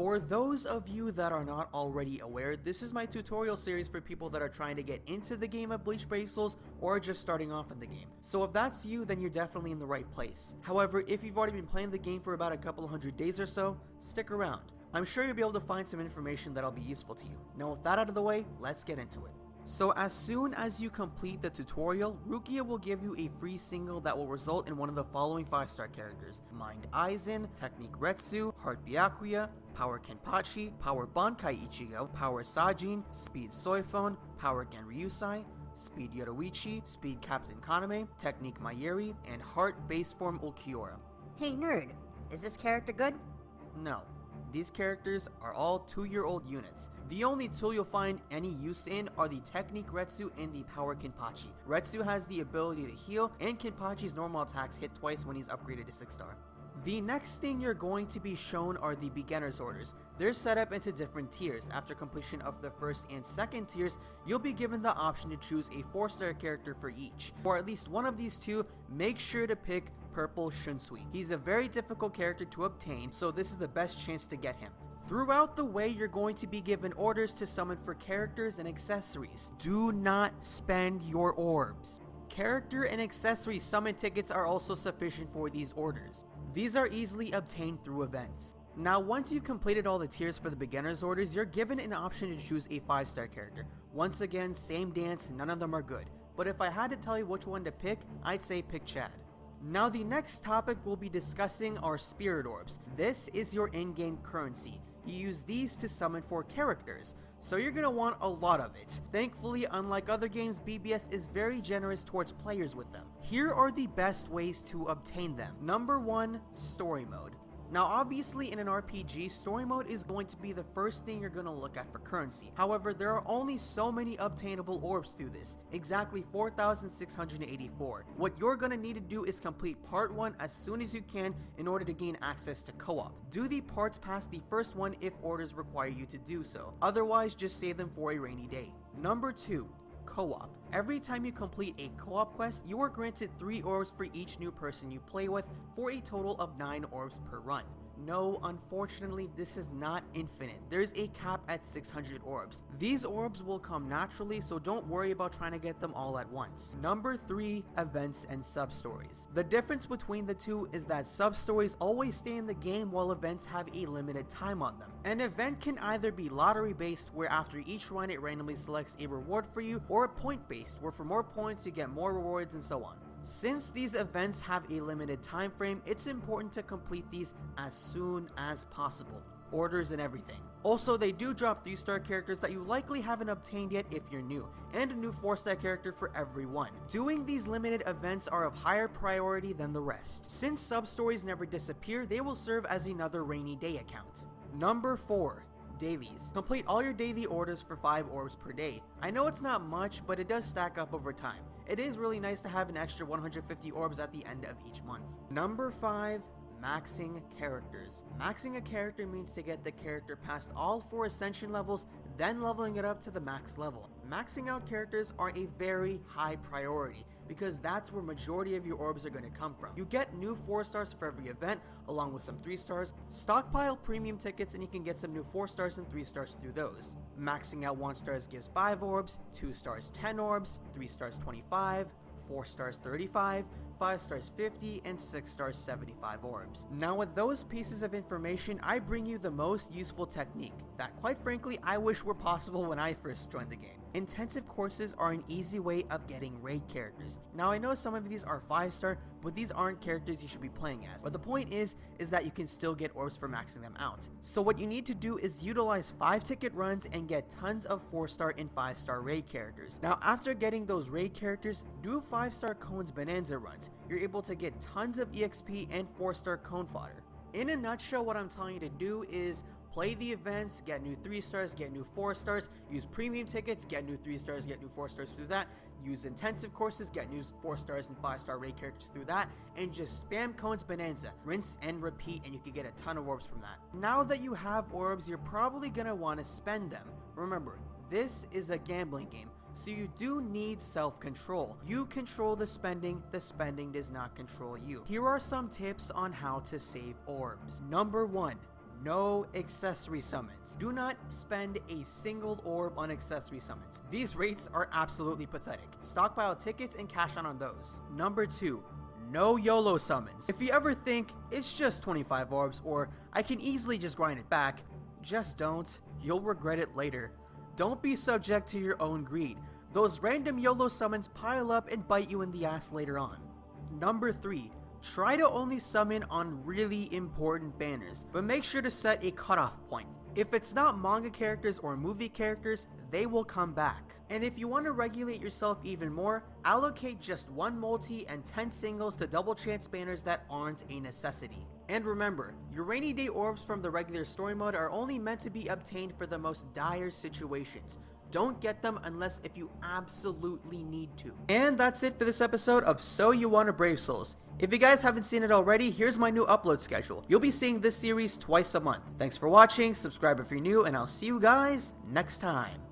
For those of you that are not already aware, this is my tutorial series for people that are trying to get into the game of Bleach Brave Souls or just starting off in the game. So if that's you, then you're definitely in the right place. However, if you've already been playing the game for about a couple hundred days or so, stick around. I'm sure you'll be able to find some information that'll be useful to you. Now with that out of the way, let's get into it. So as soon as you complete the tutorial, Rukia will give you a free single that will result in one of the following 5-star characters: Mind Aizen, Technique Retsu, Heart Byakuya, Power Kenpachi, Power Bankai Ichigo, Power Sajin, Speed Soifone, Power Genryusai, Speed Yoruichi, Speed Captain Kaname, Technique Mayuri, and Heart Base Form Ulquiorra. Hey nerd, is this character good? No. These characters are all 2-year-old units. The only tool you'll find any use in are the Technique Retsu and the Power Kenpachi. Retsu has the ability to heal, and Kenpachi's normal attacks hit twice when he's upgraded to 6-star. The next thing you're going to be shown are the beginner's orders. They're set up into different tiers. After completion of the first and second tiers, you'll be given the option to choose a 4-star character for each. For at least one of these two, make sure to pick Purple Shunsui. He's a very difficult character to obtain, so this is the best chance to get him. Throughout the way, you're going to be given orders to summon for characters and accessories. Do not spend your orbs. Character and accessory summon tickets are also sufficient for these orders. These are easily obtained through events. Now once you've completed all the tiers for the beginner's orders, you're given an option to choose a 5-star character. Once again, same dance, none of them are good. But if I had to tell you which one to pick, I'd say pick Chad. Now the next topic we'll be discussing are Spirit Orbs. This is your in-game currency. You use these to summon for characters, so you're gonna want a lot of it. Thankfully, unlike other games, BBS is very generous towards players with them. Here are the best ways to obtain them. Number 1, Story Mode. Now obviously in an RPG, story mode is going to be the first thing you're going to look at for currency. However, there are only so many obtainable orbs through this, exactly 4,684. What you're going to need to do is complete part 1 as soon as you can in order to gain access to co-op. Do the parts past the first one if orders require you to do so. Otherwise, just save them for a rainy day. Number 2. Co-op. Every time you complete a co-op quest, you are granted 3 orbs for each new person you play with, for a total of 9 orbs per run. No, unfortunately, this is not infinite. There's a cap at 600 orbs. These orbs will come naturally, so don't worry about trying to get them all at once. Number 3, events and sub-stories. The difference between the two is that sub-stories always stay in the game while events have a limited time on them. An event can either be lottery-based, where after each run it randomly selects a reward for you, or point-based, where for more points you get more rewards and so on. Since these events have a limited time frame, it's important to complete these as soon as possible. Orders and everything. Also, they do drop 3-star characters that you likely haven't obtained yet if you're new, and a new 4-star character for every one. Doing these limited events are of higher priority than the rest. Since sub-stories never disappear, they will serve as another rainy day account. Number 4. Dailies. Complete all your daily orders for 5 orbs per day. I know it's not much, but it does stack up over time. It is really nice to have an extra 150 orbs at the end of each month. Number 5. Maxing characters. Maxing a character means to get the character past all 4 ascension levels, then leveling it up to the max level. Maxing out characters are a very high priority because that's where majority of your orbs are going to come from. You get new 4-stars for every event along with some 3-stars. Stockpile premium tickets and you can get some new 4-stars and 3-stars through those. Maxing out 1-stars gives 5 orbs, 2-stars 10 orbs, 3-stars 25, 4-stars 35, 5-stars 50, and 6-stars 75 orbs. Now with those pieces of information, I bring you the most useful technique that quite frankly I wish were possible when I first joined the game. Intensive courses are an easy way of getting raid characters. Now I know some of these are 5-star, but these aren't characters you should be playing as. But the point is that you can still get orbs for maxing them out. So what you need to do is utilize 5-ticket runs and get tons of 4-star and 5-star raid characters. Now after getting those raid characters, do 5-star cones bonanza runs. You're able to get tons of EXP and 4-star cone fodder. In a nutshell, what I'm telling you to do is play the events, get new 3-stars, get new 4-stars, use premium tickets, get new 3-stars, get new 4-stars through that, use intensive courses, get new 4-stars and 5-star raid characters through that, and just spam cones bonanza, rinse and repeat, and you can get a ton of orbs from that. Now that you have orbs, you're probably gonna want to spend them. Remember, this is a gambling game, so you do need self-control. You control the spending does not control you. Here are some tips on how to save orbs. Number 1. no accessory summons. Do not spend a single orb on accessory summons. These rates are absolutely pathetic. Stockpile tickets and cash out on those. Number 2, no YOLO summons. If you ever think it's just 25 orbs or I can easily just grind it back, just don't. You'll regret it later. Don't be subject to your own greed. Those random YOLO summons pile up and bite you in the ass later on. Number 3, try to only summon on really important banners, but make sure to set a cutoff point. If it's not manga characters or movie characters, they will come back. And if you want to regulate yourself even more, allocate just 1 multi and 10 singles to double chance banners that aren't a necessity. And remember, your rainy day orbs from the regular story mode are only meant to be obtained for the most dire situations. Don't get them unless if you absolutely need to. And that's it for this episode of So You Wanna Brave Souls. If you guys haven't seen it already, here's my new upload schedule. You'll be seeing this series twice a month. Thanks for watching, subscribe if you're new, and I'll see you guys next time.